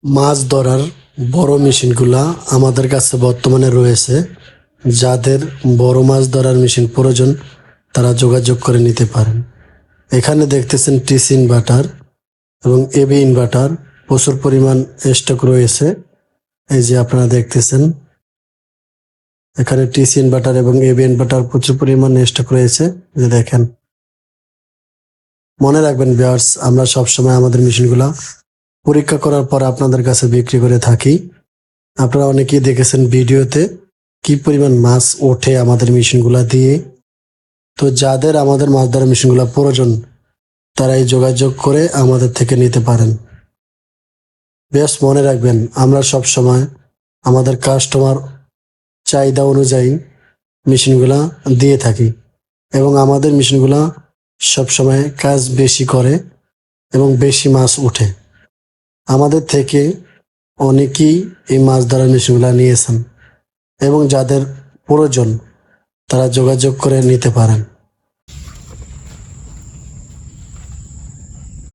মাছ ধরার বড় মেশিনগুলা আমাদের কাছে বর্তমানে রয়েছে। যাদের বড় মাছ ধরার মেশিন প্রয়োজন তারা যোগাযোগ করে নিতে পারেন। এখানে দেখতেছেন টিসি ইনভার্টার এবং এবি ইনভার্টার প্রচুর পরিমাণ স্টক রয়েছে। এই যে আপনারা দেখতেছেন এখানে টিসি ইনভার্টার এবং এবি ইনভার্টার প্রচুর পরিমাণ স্টক রয়েছে। যে দেখেন, মনে রাখবেন ভিউয়ার্স, আমরা সবসময় আমাদের মেশিনগুলা পরীক্ষা করার পর আপনাদের কাছে বিক্রি করে থাকি। আপনারা অনেকেই দেখেছেন ভিডিওতে কি পরিমাণ মাছ ওঠে আমাদের মেশিনগুলা দিয়ে। তো যাদের আমাদের মাছ ধরার মেশিনগুলা প্রয়োজন তারাই যোগাযোগ করে আমাদের থেকে নিতে পারেন। বেশ মনে রাখবেন, আমরা সব সময় আমাদের কাস্টমার চাহিদা অনুযায়ী মেশিনগুলা দিয়ে থাকি এবং আমাদের মেশিনগুলা সবসময় কাজ বেশি করে এবং বেশি মাছ ওঠে। আমাদের থেকে অনেকেই এই মাছ ধরার মেশিনগুলা নিয়েছেন এবং যাদের প্রয়োজন তারা যোগাযোগ করে নিতে পারেন।